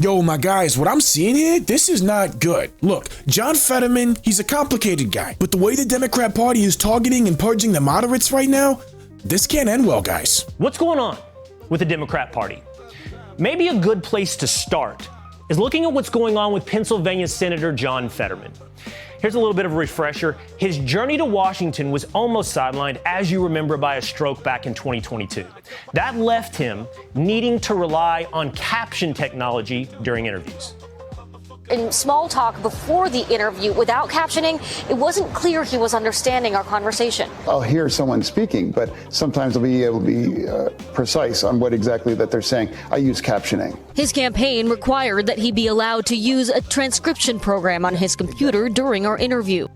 Yo, my guys, what I'm seeing here, this is not good. Look, John Fetterman, he's a complicated guy, but the way the Democrat Party is targeting and purging the moderates right now, this can't end well, guys. What's going on with the Democrat Party? Maybe a good place to start is looking at what's going on with Pennsylvania Senator John Fetterman. Here's a little bit of a refresher. His journey to Washington was almost sidelined, as you remember, by a stroke back in 2022. That left him needing to rely on caption technology during interviews. In small talk before the interview, without captioning, it wasn't clear he was understanding our conversation. I'll hear someone speaking, but sometimes I'll be able to be precise on what exactly that they're saying. I use captioning. His campaign required that he be allowed to use a transcription program on his computer during our interview.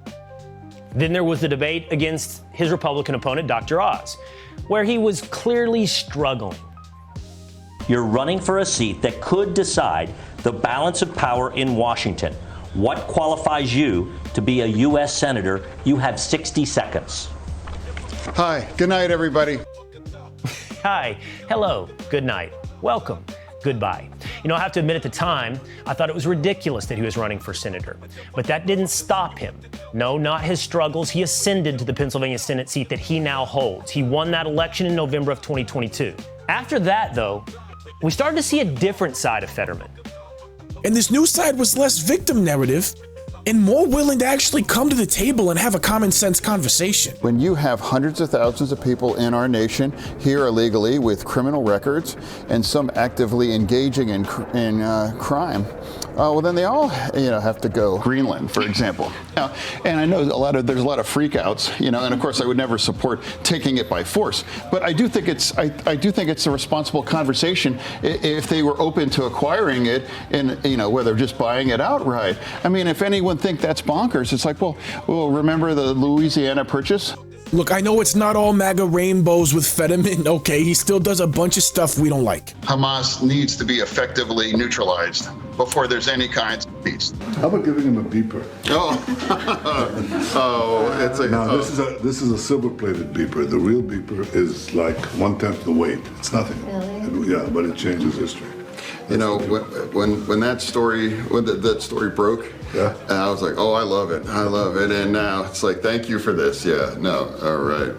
Then there was the debate against his Republican opponent, Dr. Oz, where he was clearly struggling. You're running for a seat that could decide the balance of power in Washington. What qualifies you to be a U.S. Senator? You have 60 seconds. Hi, good night, everybody. Hi, hello, good night, welcome, goodbye. You know, I have to admit at the time, I thought it was ridiculous that he was running for senator. But that didn't stop him. No, not his struggles. He ascended to the Pennsylvania Senate seat that he now holds. He won that election in November of 2022. After that, though, we started to see a different side of Fetterman. And this new side was less victim narrative and more willing to actually come to the table and have a common sense conversation. When you have hundreds of thousands of people in our nation here illegally with criminal records and some actively engaging in crime, well, then they all, have to go. Greenland, for example. Now, and I know there's a lot of freakouts, and of course I would never support taking it by force. But I do think it's a responsible conversation if they were open to acquiring it and whether just buying it outright. I mean, if anyone think that's bonkers, it's like, well, remember the Louisiana Purchase? Look, I know it's not all MAGA rainbows with Fetterman. Okay, he still does a bunch of stuff we don't like. Hamas needs to be effectively neutralized before there's any kind of peace. How about giving him a beeper? It's like this is a silver-plated beeper. The real beeper is like 1/10 the weight. It's nothing. Really? But it changes history. When that story broke, yeah, and I was like, oh, I love it, and now it's like, thank you for this. Yeah, no, all right,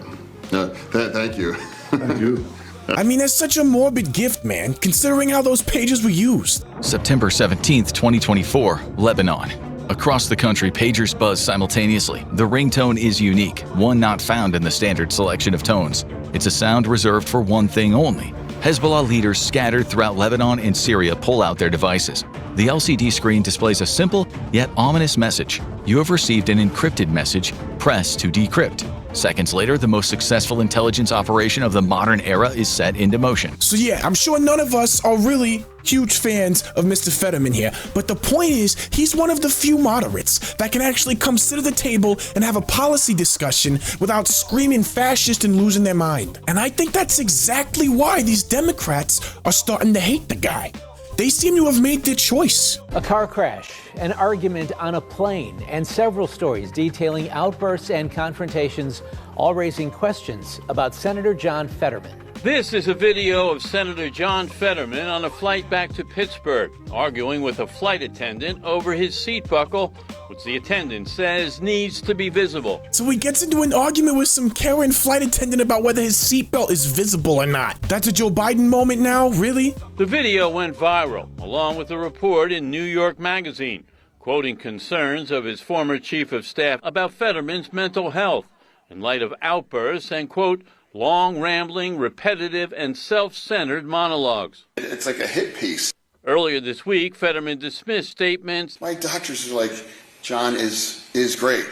no, thank you. Thank you. I mean, that's such a morbid gift, man, considering how those pages were used. September 17th, 2024, Lebanon. Across the country, pagers buzz simultaneously. The ringtone is unique, one not found in the standard selection of tones. It's a sound reserved for one thing only. Hezbollah leaders scattered throughout Lebanon and Syria pull out their devices. The LCD screen displays a simple yet ominous message. You have received an encrypted message. Press to decrypt. Seconds later, the most successful intelligence operation of the modern era is set into motion. So yeah, I'm sure none of us are really huge fans of Mr. Fetterman here, but the point is, he's one of the few moderates that can actually come sit at the table and have a policy discussion without screaming fascist and losing their mind. And I think that's exactly why these Democrats are starting to hate the guy. They seem to have made their choice. A car crash, an argument on a plane, and several stories detailing outbursts and confrontations, all raising questions about Senator John Fetterman. This is a video of Senator John Fetterman on a flight back to Pittsburgh, arguing with a flight attendant over his seat buckle, which the attendant says needs to be visible. So he gets into an argument with some Karen flight attendant about whether his seatbelt is visible or not. That's a Joe Biden moment now, really? The video went viral, along with a report in New York Magazine, quoting concerns of his former chief of staff about Fetterman's mental health in light of outbursts and, quote, long, rambling, repetitive, and self-centered monologues. It's like a hit piece. Earlier this week, Fetterman dismissed statements. My doctors are like, John is great,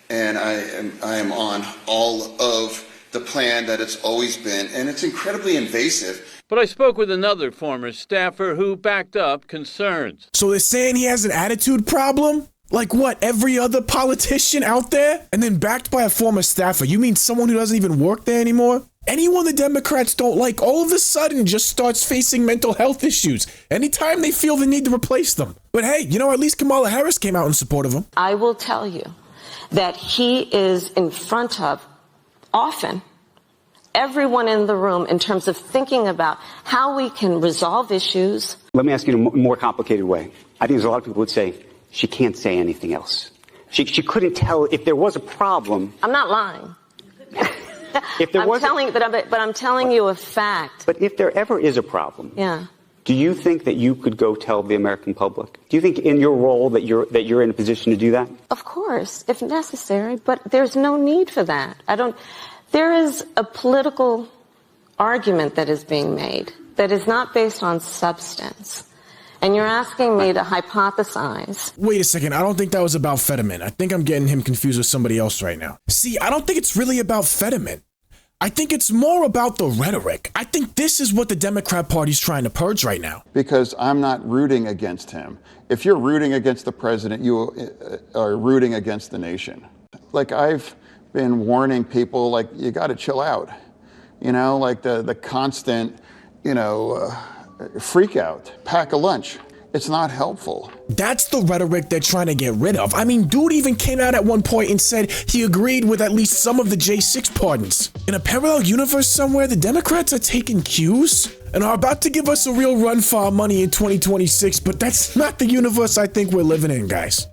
and I am on all of the plan that it's always been, and it's incredibly invasive. But I spoke with another former staffer who backed up concerns. So they're saying he has an attitude problem? Like what, every other politician out there? And then backed by a former staffer? You mean someone who doesn't even work there anymore? Anyone the Democrats don't like all of a sudden just starts facing mental health issues anytime they feel the need to replace them. But hey, at least Kamala Harris came out in support of him. I will tell you that he is in front of, often, everyone in the room in terms of thinking about how we can resolve issues. Let me ask you in a more complicated way. I think there's a lot of people would say she can't say anything else. She couldn't tell if there was a problem. I'm not lying. If there was, but I'm telling you a fact. But if there ever is a problem, yeah. Do you think that you could go tell the American public? Do you think in your role that you're in a position to do that? Of course, if necessary, but there's no need for that. There is a political argument that is being made that is not based on substance. And you're asking me to hypothesize. Wait a second, I don't think that was about Fetterman. I think I'm getting him confused with somebody else right now. See, I don't think it's really about Fetterman. I think it's more about the rhetoric. I think this is what the Democrat Party's trying to purge right now. Because I'm not rooting against him. If you're rooting against the president, you are rooting against the nation. Like, I've been warning people, like, you got to chill out. You know, like the constant, freak out, pack a lunch. It's not helpful. That's the rhetoric they're trying to get rid of. I mean, dude even came out at one point and said he agreed with at least some of the J6 pardons. In a parallel universe somewhere, the Democrats are taking cues and are about to give us a real run for our money in 2026, but that's not the universe I think we're living in, guys.